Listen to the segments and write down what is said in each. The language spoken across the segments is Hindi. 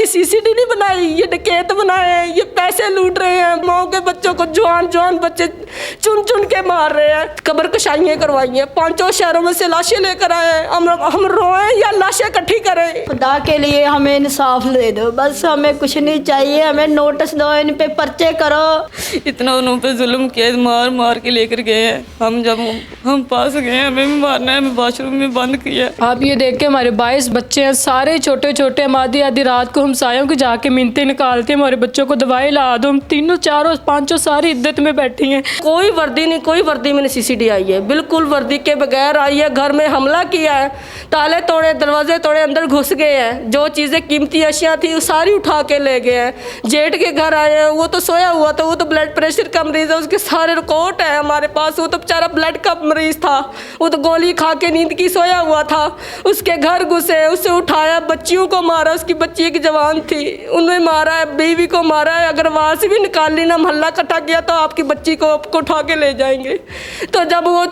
सीसीडी नहीं बनाई, ये डकैत बनाए हैं, ये पैसे लूट रहे हैं, माओ के बच्चों को जवान बच्चे चुन चुन के मार रहे हैं, कब्र कशाइयाँ करवाई हैं, 5 शहरों में से लाशें लेकर आए हैं। हम रोएं या लाशें इकट्ठी करें? खुदा के लिए हमें इंसाफ दे दो, बस हमें कुछ नहीं चाहिए, हमें नोटिस दो, इन पे पर्चे करो। इतना उन पे जुल्म किया, मार मार के लेकर गए हैं। हम पास गए, हमें भी मारना है, हमें वॉशरूम में बंद किया। आप ये देख के हमारे 22 बच्चे हैं, सारे छोटे छोटे। हम आधी रात को हमसायों को जाके मिन्नतें निकालते हैं, हमारे बच्चों को दवाई ला दो। हम 3 4 5 सारी इद्दत में बैठी हैं। कोई वर्दी नहीं, कोई वर्दी में नहीं सीसीडी आई है, बिल्कुल वर्दी के बगैर आई है। घर में हमला किया है, ताले तोड़े, दरवाजे तोड़े, अंदर घुस गए हैं। जो चीज़ें कीमती अशिया थी वो सारी उठा के ले गए हैं। जेठ के घर आए हैं, वो तो सोया हुआ था, वो तो ब्लड प्रेशर का मरीज़ है, उसके सारे रिकॉर्ड है हमारे पास। वो तो बेचारा ब्लड का मरीज़ था, वो तो गोली खा के नींद की सोया हुआ था। उसके घर घुसे, उसे उठाया, बच्चियों को मारा, उसकी बच्ची एक जवान थी, उन्हें मारा है, बीवी को मारा है। अगर वहाँ से भी निकाल ली ना, मोहल्ला इकट्ठा किया तो आपकी बच्ची को आपको उठा के ले जाएंगे। तो जब वो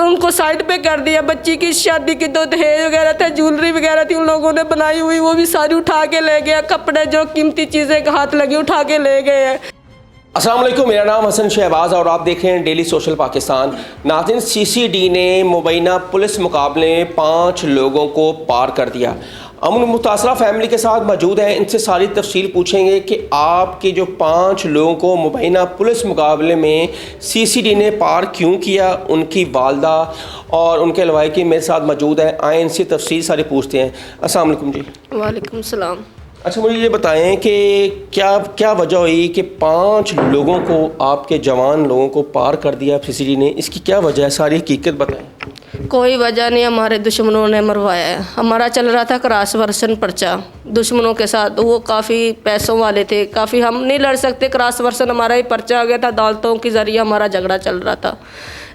उनको साइड पे कर दिया, बच्ची की शादी की तो दहेज वगैरह थे, ज्वेलरी वगैरह थी उन लोगों ने बनाई हुई, वो भी सारी उठा के ले गया। कपड़े जो कीमती चीज़ें हाथ लगी उठा के ले गए हैं। अस्सलाम वालेकुम, मेरा नाम हसन शहबाज और आप देख रहे हैं डेली सोशल पाकिस्तान। नाज़रीन, सीसीडी ने मुबैना पुलिस मुकाबले 5 लोगों को पार कर दिया। हम मुतासरा फैमिली के साथ मौजूद हैं, इनसे सारी तफसील पूछेंगे कि आपके जो 5 लोगों को मुबैना पुलिस मुकाबले में सीसीडी ने पार क्यों किया। उनकी वालदा और उनके लवाइकी मेरे साथ मौजूद हैं, आए इनसे तफसील सारी पूछते हैं। अस्सलाम वालेकुम जी। वालेकुम सलाम। अच्छा, मुझे ये बताएं कि क्या वजह हुई कि 5 लोगों को, आपके जवान लोगों को पार कर दिया सीसीडी ने? इसकी क्या वजह है, सारी हकीकत बताएं। कोई वजह नहीं, हमारे दुश्मनों ने मरवाया है। हमारा चल रहा था क्रॉस वर्सन पर्चा दुश्मनों के साथ, वो काफ़ी पैसों वाले थे, काफ़ी हम नहीं लड़ सकते। क्रॉस वर्सन हमारा ही पर्चा आ गया था, अदालतों के ज़रिए हमारा झगड़ा चल रहा था।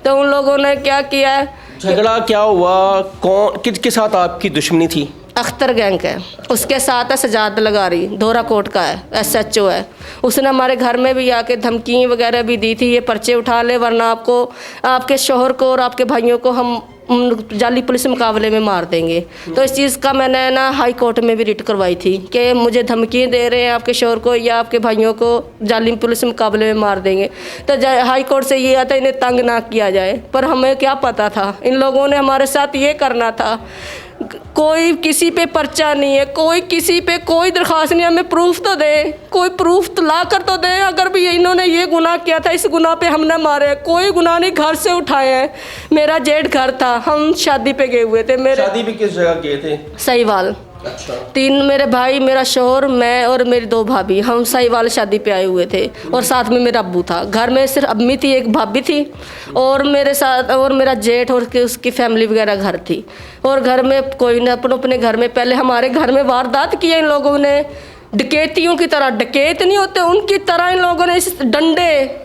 तो उन लोगों ने क्या किया है, झगड़ा क्या हुआ, कौन किसके साथ आपकी दुश्मनी थी? अख्तर गैंग है, उसके साथ है सजाद लगारी, धोरा कोट का है, SHO है। उसने हमारे घर में भी आके धमकी वगैरह भी दी थी, ये पर्चे उठा ले वरना आपको, आपके शोहर को और आपके भाइयों को हम जाली पुलिस मुकाबले में मार देंगे। तो इस चीज़ का मैंने ना हाई कोर्ट में भी रिट करवाई थी कि मुझे धमकी दे रहे हैं आपके शोहर को या आपके भाइयों को जाली पुलिस मुकाबले में मार देंगे। तो हाई कोर्ट से ये आता इन्हें तंग ना किया जाए, पर हमें क्या पता था इन लोगों ने हमारे साथ ये करना था। कोई किसी पे पर्चा नहीं है, कोई किसी पे कोई दरख्वास्त नहीं, हमें प्रूफ तो दे, कोई प्रूफ तो ला कर तो दे। अगर भी इन्होंने ये गुनाह किया था, इस गुनाह पे हमने मारे, कोई गुनाह नहीं, घर से उठाए हैं। मेरा जेठ घर था, हम शादी पे गए हुए थे। मेरे शादी पे किस जगह गए थे? सहीवाल। अच्छा। 3 मेरे भाई, मेरा शोहर, मैं और मेरी 2 भाभी, हम सहीवाल शादी पे आए हुए थे। और साथ में मेरा अब्बू था। घर में सिर्फ अम्मी थी, एक भाभी थी और मेरे साथ, और मेरा जेठ और उसकी फैमिली वगैरह घर थी। और घर में कोई ना, अपने घर में पहले हमारे घर में वारदात किए इन लोगों ने, डकैतियों की तरह। डकैत नहीं होते, उनकी तरह इन लोगों ने इस डंडे,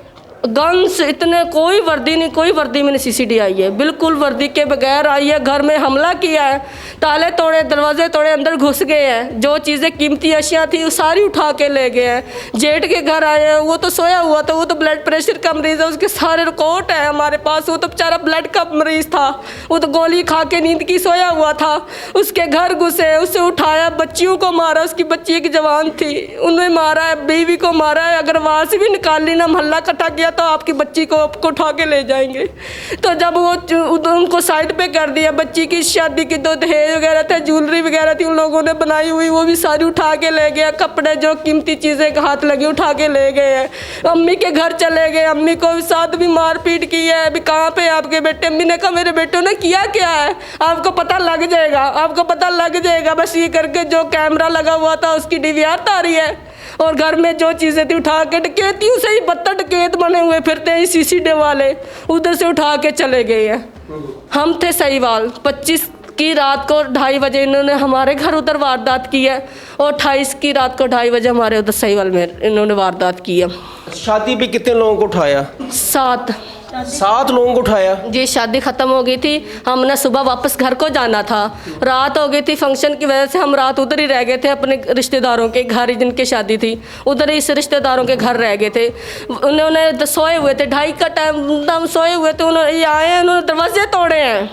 गन्स, इतने, कोई वर्दी नहीं, कोई वर्दी में नहीं सीसीडी आई है, बिल्कुल वर्दी के बगैर आई है। घर में हमला किया है, ताले तोड़े, दरवाजे तोड़े, अंदर घुस गए हैं। जो चीज़ें कीमती अशिया थी वो सारी उठा के ले गए हैं। जेठ के घर आए हैं, वो तो सोया हुआ था, वो तो ब्लड प्रेशर का मरीज़ है, उसके सारे रिकॉर्ड है हमारे पास। वो तो बेचारा ब्लड का मरीज़ था, वो तो गोली खा के नींद की सोया हुआ था। उसके घर घुसे, उसे उठाया, बच्चियों को मारा, उसकी बच्ची एक जवान थी, उन्हें मारा है, बीवी को मारा है। अगर वहाँ से भी निकाल ली ना, मोहल्ला इकट्ठा किया तो आपकी बच्ची को आपको उठा के ले जाएंगे। तो जब वो उनको साइड पे कर दिया, बच्ची की शादी की तो दहेज वगैरह थे, ज्वेलरी वगैरह थी उन लोगों ने बनाई हुई, वो भी सारी उठा के ले गया। कपड़े जो कीमती चीज़ें हाथ लगी उठा के ले गए हैं। अम्मी के घर चले गए, अम्मी को साथ भी मार पीट की है। अभी कहाँ पे आपके बेटे? अम्मी ने कहा मेरे बेटों ने किया क्या है, आपको पता लग जाएगा, आपको पता लग जाएगा। बस ये करके जो कैमरा लगा हुआ था उसकी DVR तारी है, और घर में जो चीज़ें थी उठा के, डकैतियों से ही बदतर डकैत बने हुए फिरते हैं सीसीडी वाले, उधर से उठा के चले गए हैं। हम थे सहीवाल, 25 की रात को 2:30 बजे इन्होंने हमारे घर उधर वारदात की है, और 28 की रात को 2:30 बजे हमारे उधर सहीवाल में इन्होंने वारदात की है। शादी पे कितने लोगों को उठाया? 7 लोगों को उठाया जी। शादी ख़त्म हो गई थी, हमने सुबह वापस घर को जाना था, रात हो गई थी। फंक्शन की वजह से हम रात उधर ही रह गए थे, अपने रिश्तेदारों के घर जिनकी शादी थी उधर ही रिश्तेदारों के घर रह गए थे। उन्होंने सोए हुए थे, 2:30 का टाइम, हम सोए हुए थे, उन्होंने ये आए हैं, उन्होंने दरवाजे तोड़े हैं,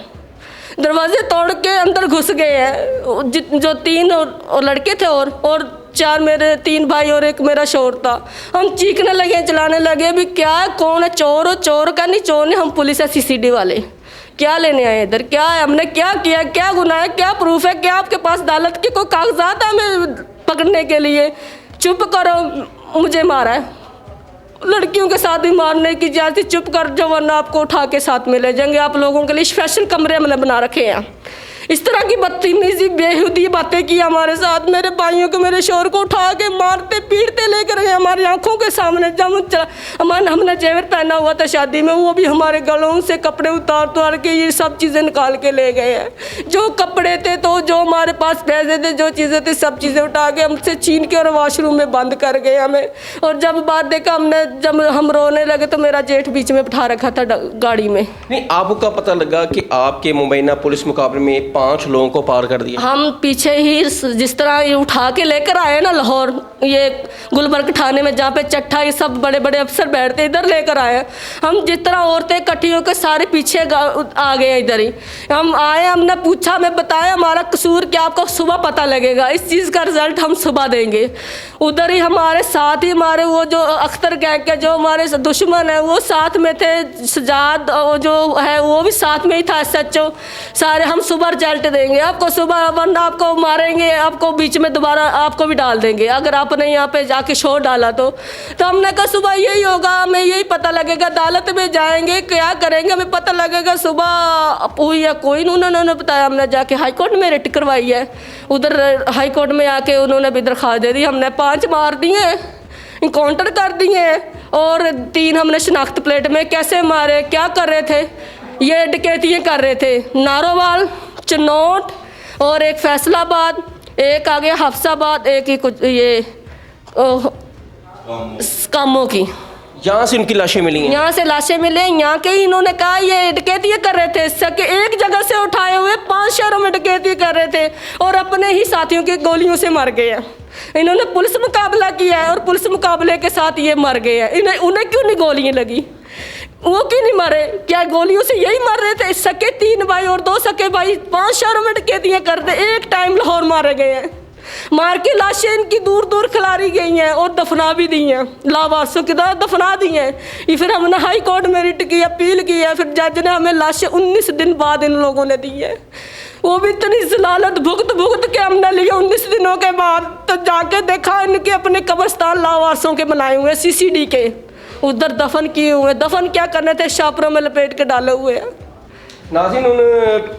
दरवाजे तोड़ के अंदर घुस गए हैं। जो 3 और लड़के थे और 4 मेरे 3 भाई और एक मेरा शोर था। हम चीखने लगे, चिल्लाने लगे, भी क्या है, कौन है चोर? हो चोर का नहीं, चोर नहीं, हम पुलिस है CCD वाले, क्या लेने आए इधर? क्या है, हमने क्या किया, क्या गुनाह है, क्या प्रूफ है, क्या आपके पास अदालत के कोई कागजात है हमें पकड़ने के लिए? चुप करो, मुझे मारा है, लड़कियों के साथ भी मारने की जाती, चुप कर जो, वरना आपको उठा के साथ में ले जाएंगे। आप लोगों के लिए स्पेशल कमरे हमने बना रखे हैं। इस तरह की बदतमीजी बेहुदी बातें की हमारे साथ। मेरे भाइयों को, मेरे शोर को उठा के मारते पीटते लेकर गए हमारी आंखों के सामने। जब हमने जेवर पहना हुआ था शादी में, वो भी हमारे गलों से कपड़े उतार के ये सब चीज़ें निकाल के ले गए हैं। जो कपड़े थे, तो जो हमारे पास पैसे थे, जो चीज़ें थी, सब चीज़ें उठा के हमसे छीन के और वॉशरूम में बंद कर गए हमें। और जब बात देखा हमने, जब हम रोने लगे तो मेरा जेठ बीच में बिठा रखा था गाड़ी में। नहीं, आपको कब पता लगा कि आपके मुबैना पुलिस मुकाबले में 5 लोगों को पार कर दिया? हम पीछे ही जिस तरह ये उठा के लेकर आए ना लाहौर, ये गुलबर्ग थाने में जहाँ पे चट्ठा ये सब बड़े बड़े अफसर बैठते, इधर लेकर आए। हम जिस तरह औरतें इकट्ठी होकर सारे पीछे आ गए, इधर ही हम आए। हमने पूछा, हमें बताया हमारा कसूर क्या, आपको सुबह पता लगेगा, इस चीज़ का रिजल्ट हम सुबह देंगे। उधर ही हमारे साथ ही हमारे वो जो अख्तर गैंग के जो हमारे दुश्मन है वो साथ में थे, सजाद जो है वो भी साथ में ही था, SHO सारे। हम सुबह रिजल्ट देंगे आपको, सुबह, वरना आपको मारेंगे, आपको बीच में दोबारा आपको भी डाल देंगे अगर आपने यहाँ पे जाके शोर डाला तो हमने कहा सुबह यही होगा, हमें यही पता लगेगा, अदालत में जाएंगे, क्या करेंगे, हमें पता लगेगा सुबह हुई या कोई नहीं। उन्होंने बताया, हमने जाके हाई कोर्ट में रिट करवाई है। उधर हाई कोर्ट में आके उन्होंने भी दरख्वास्त दे दी। हमने 5 मार दिए, इनकाउंटर कर दिए, और 3 हमने शनाख्त प्लेट में। कैसे मारे, क्या कर रहे थे, ये डकैतियाँ कर रहे थे, नारोवाल, चनौट, और एक फैसलाबाद, एक आ गया हफ्साबाद, एक ही कुछ ये कामों की। यहाँ से उनकी लाशें मिली हैं? यहाँ से लाशें मिले, यहाँ के इन्होंने कहा ये डकैतियाँ कर रहे थे, सके एक जगह से उठाए हुए 5 शहरों में डकैती कर रहे थे और अपने ही साथियों की गोलियों से मर गए हैं। इन्होंने पुलिस मुकाबला किया है और पुलिस मुकाबले के साथ ये मर गए हैं। उन्हें क्यों नहीं गोलियाँ लगी, वो क्यों नहीं मरे? क्या गोलियों से यही मर रहे थे? सके 3 भाई और 2 सके भाई 5 शहरों में डकैतियाँ करते, एक टाइम लाहौर मारे गए हैं। मार के लाशें इनकी दूर दूर खिलारी गई हैं और दफना भी दी हैं, लावारिसों की तरह दफना दी हैं। ये फिर हमने हाई कोर्ट में रिट की, अपील की है, फिर जज ने हमें लाशें 19 दिन बाद इन लोगों ने दी है। वो भी इतनी जलालत भुगत के हमने लिया 19 दिनों के बाद। तो जाके देखा इनके अपने कब्रिस्तान लावारिसों के बनाए हुए, CCD के, उधर दफन किए हुए। दफन क्या करने थे, शापरों में लपेट के डाले हुए हैं। नाज़रीन, उन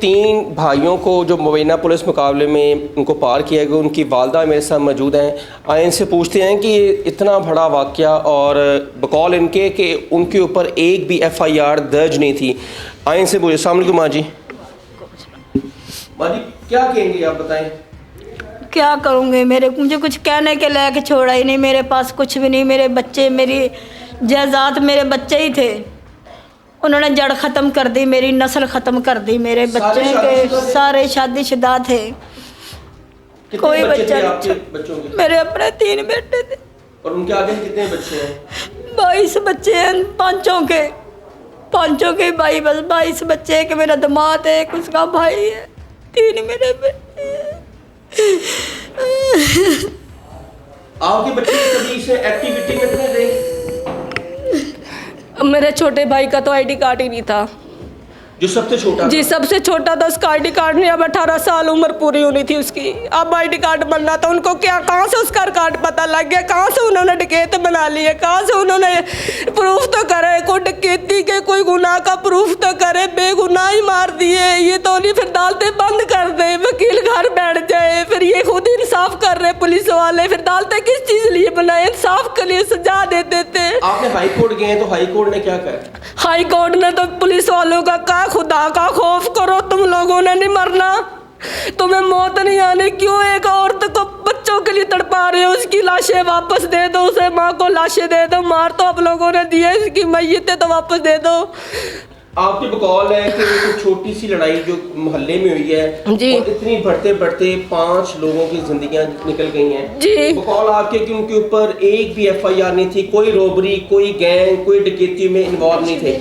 3 भाइयों को जो मुबैना पुलिस मुकाबले में उनको पार किया गया, उनकी वालदा मेरे साथ मौजूद हैं। आए इनसे पूछते हैं कि इतना बड़ा वाक़या और बकौल इनके कि उनके ऊपर एक भी FIR दर्ज नहीं थी। आए इनसे पूछे। अस्सलाम वालेकुम माँ जी। माँ जी, क्या कहेंगे आप, बताएं। क्या करूँगी, मुझे कुछ कहने के लायक छोड़ा ही नहीं, मेरे पास कुछ भी नहीं। मेरे बच्चे, मेरी जायदाद मेरे बच्चे ही थे, उन्होंने जड़ ख़त्म कर दी, मेरी नस्ल ख़त्म कर दी। मेरे बच्चे के सारे शादीशुदा थे, कोई बच्चा नहीं। मेरे अपने 3 बेटे थे। और उनके आगे कितने बच्चे हैं? 22 बच्चे हैं, पांचों के भाई, बस 22 बच्चे। एक मेरा दामाद है, एक उसका भाई है, 3 मेरे बेटे हैं। आपके बच्चे कभी इस एक्टिविटी में नहीं रहे? मेरे छोटे भाई का तो ID कार्ड ही नहीं था, जो सबसे छोटा? जी, सबसे छोटा था, उसका ID कार्ड नहीं। अब 18 साल उम्र पूरी होनी थी उसकी, अब ID कार्ड बनना था। उनको क्या, कहाँ से उसका कार्ड पता लग गया, कहाँ से उन्होंने डकैत बना लिए, कहाँ से उन्होंने प्रूफ तो करे, कोई डकैती के कोई गुनाह का प्रूफ तो करे, बेगुनाह ही मार दिए। ये तो नहीं, फिर अदालतें बंद कर दे, वकील घर बैठ जाए, फिर ये खुद इंसाफ कर रहे पुलिस वाले। फिर अदालतें किस चीज़ लिए बनाए, इंसाफ के लिए सजा दे देते। आपने हाई कोर्ट गए तो हाई कोर्ट ने क्या कहा? हाई कोर्ट ने तो पुलिस वालों का कहा, खुदा का खौफ करो, तुम लोगों ने नहीं मरना, तुम्हें मौत नहीं आने, क्यों एक औरत को बच्चों के लिए तड़पा रहे हो, उसकी लाशें वापस दे दो, उसे माँ को लाशें दे दो, मार तो आप लोगों ने दिए, इसकी मैयतें तो वापस दे दो। आपकी बकौल है कि एक छोटी सी लड़ाई जो मोहल्ले में हुई है जी, और इतनी बढ़ते बढ़ते 5 लोगों की जिंदगियां निकल गई हैं जी। बकौल आपके कि उनके ऊपर एक भी FIR नहीं थी, कोई रॉबरी, कोई गैंग, कोई डकैती में इन्वॉल्व नहीं थे।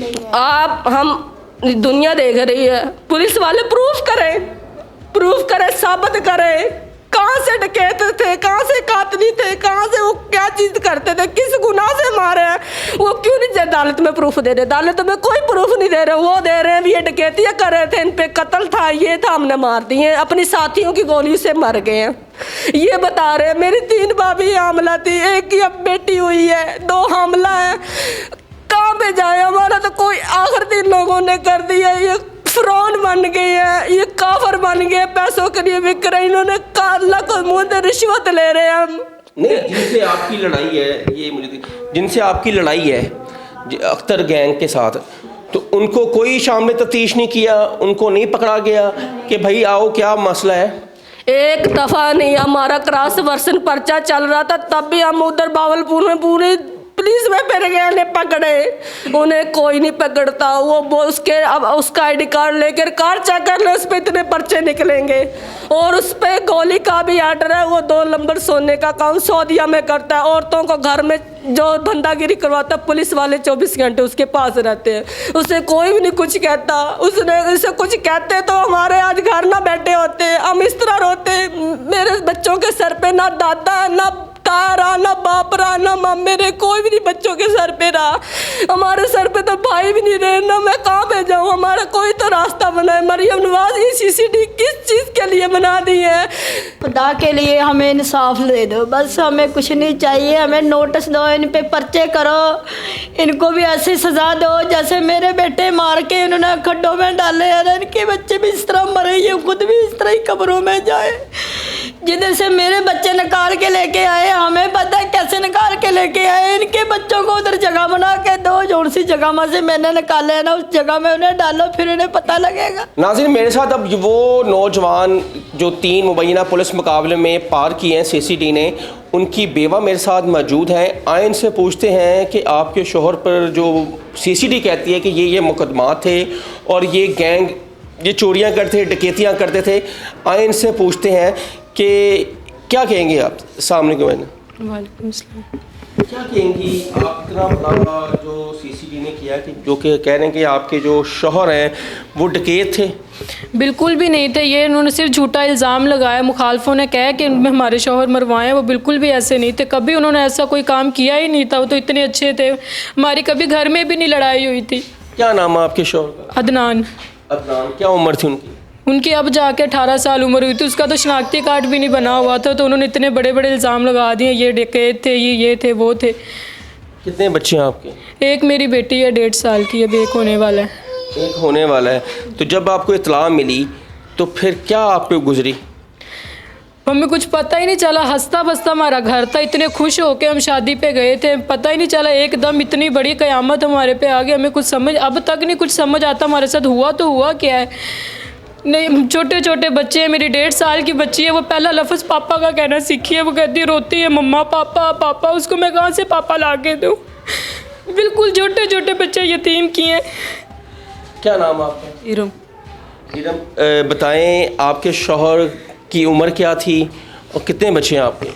हम दुनिया देख रही है, पुलिस वाले प्रूफ करें, साबित करें, कहाँ से डकैते थे, कहाँ से कातली थे, कहाँ से वो क्या चीज़ करते थे, किस गुनाह से मारे हैं, वो क्यों नहीं अदालत में प्रूफ दे रहे? अदालत में कोई प्रूफ नहीं दे रहे, वो दे रहे हैं ये डकैतियाँ कर रहे थे, इन पे कत्ल था, ये था, हमने मार दिए, अपनी साथियों की गोली से मर गए हैं, ये बता रहे हैं। मेरी 3 भाभी हामला थी, एक ही अब बेटी हुई है, 2 हामला है, कहाँ पे जाए? हमारा तो कोई आखिर 3 लोगों ने कर दिया, ये फ्रॉड बन गए हैं, ये काफर बन गए, पैसों के लिए बिक रहे, इन्होंने अल्लाह को मुंह से रिश्वत ले रहे हैं हम। नहीं, जिनसे आपकी लड़ाई है, ये मुझे जिनसे आपकी लड़ाई है अख्तर गैंग के साथ, तो उनको कोई शाम में तफ्तीश नहीं किया, उनको नहीं पकड़ा गया कि भाई आओ क्या मसला है? एक दफ़ा नहीं, हमारा क्रॉस वर्सन पर्चा चल रहा था, तब भी हम उधर बावलपुर में पूरे पुलिस में फिर गए, ने पकड़े, उन्हें कोई नहीं पकड़ता। वो उसके अब उसका आईडी कार्ड लेकर कार चेक कर ले, उस पर इतने पर्चे निकलेंगे, और उस पर गोली का भी आर्डर है। वो 2 नंबर सोने का काम सऊदीया में करता है, औरतों को घर में जो धंधागिरी करवाता है, पुलिस वाले 24 घंटे उसके पास रहते हैं, उसे कोई भी नहीं कुछ कहता। उसने उसे कुछ कहते तो हमारे आज घर ना बैठे होते, हम इस तरह रोते। मेरे बच्चों के सर पे ना दादा ना तारा ना बाप रहा ना माँ, मेरे कोई भी नहीं बच्चों के सर पे रहा, हमारे सर पे तो भाई भी नहीं रहे ना, मैं कहाँ पे जाऊँ? हमारा कोई तो रास्ता बनाए। मरियम नवाज ये CCTV किस चीज़ के लिए बना दी है? खुदा के लिए हमें इंसाफ दे दो, बस हमें कुछ नहीं चाहिए, हमें नोटिस दो, इन पे पर्चे करो, इनको भी ऐसी सज़ा दो जैसे मेरे बेटे मार के इन्होंने खड्डों में डाले हैं, इनके बच्चे भी इस तरह मरे, ये खुद भी इस तरह ही कब्रों में जाए। जिधर से मेरे बच्चे निकाल के लेके आए, हमें पता है कैसे निकाल के लेके आए, इनके बच्चों को उधर जगह बना के दो, जो सी जगह में से मैंने निकाले है ना, उस जगह में उन्हें डालो, फिर इन्हें पता लगेगा। नाज़रीन, मेरे साथ अब वो नौजवान जो 3 मुबैना पुलिस मुकाबले में पार किए हैं CCD ने, उनकी बेवा मेरे साथ मौजूद हैं। आए इनसे पूछते हैं कि आपके शोहर पर जो CCD कहती है कि ये मुकदमात थे और ये गैंग ये चोरियाँ करते थे, डकैतियाँ करते थे, आए इनसे पूछते हैं कि क्या कहेंगे आप सामने के मैंने वालेकुम अस्सलाम। क्या कहेंगी आप? इतना बड़ा जो CCD ने किया कि जो कि कह रहे हैं कि आपके जो शौहर हैं वो डकैत थे। बिल्कुल भी नहीं थे, ये इन्होंने सिर्फ झूठा इल्ज़ाम लगाया। मुखालफों ने कहा कि हमारे शौहर मरवाए, वो बिल्कुल भी ऐसे नहीं थे, कभी उन्होंने ऐसा कोई काम किया ही नहीं था। वो तो इतने अच्छे थे, हमारी कभी घर में भी नहीं लड़ाई हुई थी। क्या नाम है आपके शौहर का? अदनान। अदनान। क्या उम्र थी उनकी? उनकी अब जाके 18 साल उम्र हुई थी, उसका तो शनाख्ती कार्ड भी नहीं बना हुआ था, तो उन्होंने इतने बड़े बड़े इल्ज़ाम लगा दिए, ये डकैत थे, ये थे, वो थे। कितने बच्चे हैं आपके? एक मेरी बेटी है 1.5 साल की, अभी एक होने वाला है। एक होने वाला है। तो जब आपको इत्तला मिली तो फिर क्या आप पे गुजरी? हमें कुछ पता ही नहीं चला, हंसता बसता हमारा घर था, इतने खुश होके हम शादी पे गए थे, पता ही नहीं चला, एकदम इतनी बड़ी क़यामत हमारे पे आ गई। हमें कुछ समझ अब तक नहीं कुछ समझ आता हमारे साथ हुआ तो हुआ क्या है। नहीं, छोटे छोटे बच्चे हैं, मेरी 1.5 साल की बच्ची है, वो पहला लफ्ज़ पापा का कहना सीखी है, वो कहती है, रोती है, मम्मा पापा पापा, उसको मैं कहाँ से पापा ला के दूँ? बिल्कुल छोटे छोटे बच्चे यतीम किए हैं। क्या नाम है आपका? इरम। इरम, बताएं आपके शौहर की उम्र क्या थी और कितने बच्चे हैं आपके?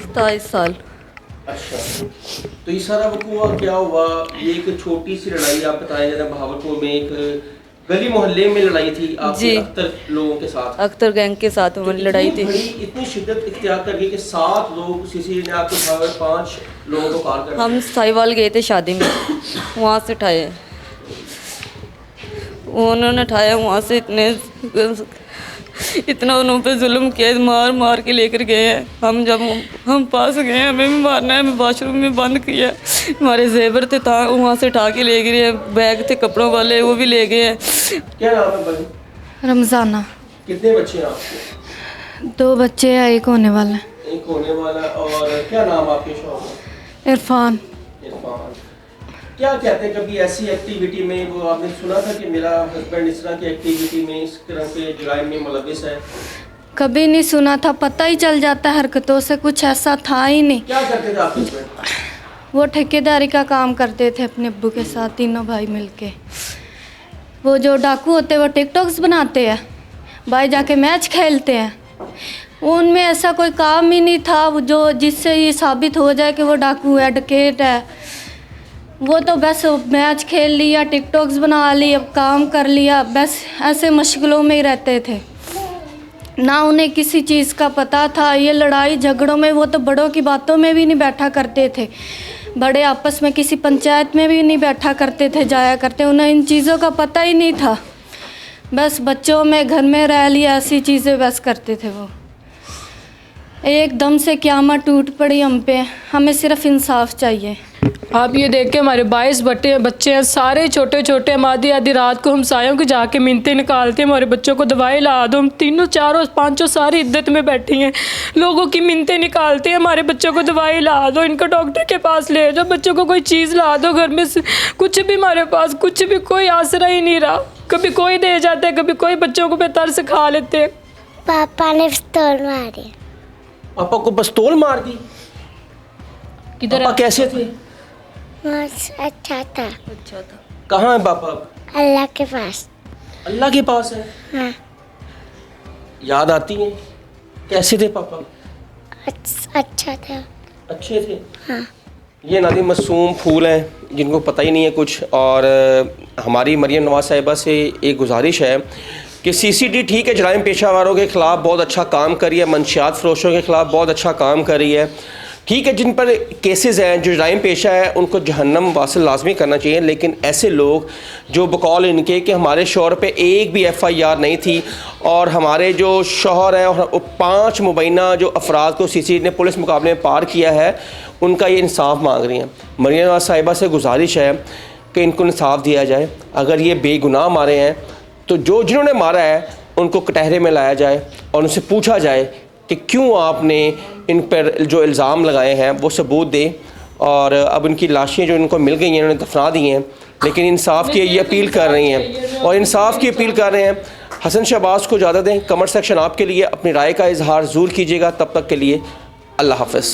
27 साल। अच्छा, तो ये सारा वक़ूआ क्या हुआ? ये एक छोटी सी लड़ाई आप बताएं जरा, बहावलपुर में एक गली मोहल्ले में लड़ाई थी आपके अख्तर लोगों के साथ, अख्तर गैंग के साथ हमारी लड़ाई थी। इतनी शिद्दत इख्तियार कर गई कि 7 लोग CCD ने आपको उठाए, 5 लोगों को पार कर हम साहिवाल गए थे शादी में, वहाँ से उठाए, उन्होंने उठाया वहाँ से, इतना उन्होंने पे जुल्म किया, मार मार के लेकर गए हैं। जब हम पास गए, हमें भी मारना है, हमें वॉशरूम में बंद किया, हमारे जेवर थे था वहाँ से उठा के ले गए, बैग थे कपड़ों वाले वो भी ले गए हैं। क्या नाम है बहन? रमज़ाना। कितने बच्चे हैं आपके? 2 बच्चे हैं, एक होने वाला है। एक होने वाला। और क्या नाम आपके शौहर का? इरफान। इरफान। क्या कहते हैं, कभी ऐसी एक्टिविटी में वो आपने सुना था कि मेरा हस्बैंड इस तरह की एक्टिविटी में, इस तरह के जुराइम में मुलविस है? कभी नहीं सुना था, पता ही चल जाता है हरकतों से, कुछ ऐसा था ही नहीं। क्या करते थे आपके हस्बैंड? वो ठेकेदारी का काम करते थे अपने अब्बू के साथ, तीनों भाई मिलके। वो जो डाकू होते हैं वो टिकटॉक्स बनाते हैं, भाई जाके मैच खेलते हैं। उनमें ऐसा कोई काम ही नहीं था वो जो जिससे ये साबित हो जाए कि वो डाकू है, डकैत है। वो तो बस मैच खेल लिया, टिकटॉक्स बना लिया, काम कर लिया, बस ऐसे मशगलों में ही रहते थे। ना उन्हें किसी चीज़ का पता था। ये लड़ाई झगड़ों में वो तो बड़ों की बातों में भी नहीं बैठा करते थे, बड़े आपस में किसी पंचायत में भी नहीं बैठा करते थे, जाया करते, उन्हें इन चीज़ों का पता ही नहीं था। बस बच्चों में घर में रह लिया ऐसी चीज़ें बस करते थे वो। एकदम से क़यामत टूट पड़ी हम पे, हमें सिर्फ इंसाफ चाहिए। आप ये देख के हमारे 22 बच्चे हैं, सारे छोटे छोटे। हम आधी आधी रात को हमसायों के जाके मिन्नतें निकालते हैं, हमारे बच्चों को दवाई ला दो। हम तीनों चारों पांचों सारी इद्दत में बैठी हैं, लोगों की मिन्नतें निकालते हैं, हमारे बच्चों को दवाई ला दो, इनको डॉक्टर के पास ले जाओ, बच्चों को कोई चीज़ ला दो। घर में कुछ भी हमारे पास कुछ भी कोई आसरा ही नहीं रहा। कभी कोई दे जाता है, कभी कोई बच्चों को बेतरस खा लेते हैं। पापा ने पिस्तौल मारी। पापा को पिस्तौल मार दी? किधर पापा कैसे थे? अच्छा था। कहाँ है पापा? अल्लाह के पास। अल्लाह के पास है। हाँ। याद आती है? कैसे थे पापा? अच्छा था। अच्छे थे। हाँ। ये नाज़रीन मासूम फूल हैं जिनको पता ही नहीं है कुछ। और हमारी मरियम नवाज साहिबा से एक गुजारिश है कि CCD ठीक है, जराइम पेशा वारों के ख़िलाफ़ बहुत अच्छा काम कर रही है, मंशियात फ़रोशों के ख़िलाफ़ बहुत अच्छा काम कर रही है, ठीक है। जिन पर केसेस हैं, जो जराइम पेशा है, उनको जहन्नम वासिल लाजमी करना चाहिए। लेकिन ऐसे लोग जो बकौल इनके कि हमारे शौहर पे एक भी FIR नहीं थी और हमारे जो शौहर हैं और 5 मुबैना जो अफराद को CCD ने पुलिस मुकाबले में पार किया है, उनका ये इंसाफ मांग रही हैं। मरियम नवाज साहिबा से गुजारिश है कि इनको इंसाफ दिया जाए। अगर ये बेगुनाह मारे हैं तो जो जिन्होंने मारा है उनको कटहरे में लाया जाए और उनसे पूछा जाए कि क्यों आपने इन पर जो इल्ज़ाम लगाए हैं वो सबूत दें। और अब इनकी लाशें जो इनको मिल गई हैं, इन्होंने दफना दी हैं, लेकिन इंसाफ की ये अपील कर रही हैं और इंसाफ की अपील कर रहे हैं। हसन शहबाज को इजाज़त दें। कमेंट सेक्शन आपके लिए, अपनी राय का इजहार ज़रूर कीजिएगा। तब तक के लिए अल्लाह हाफ़िज़।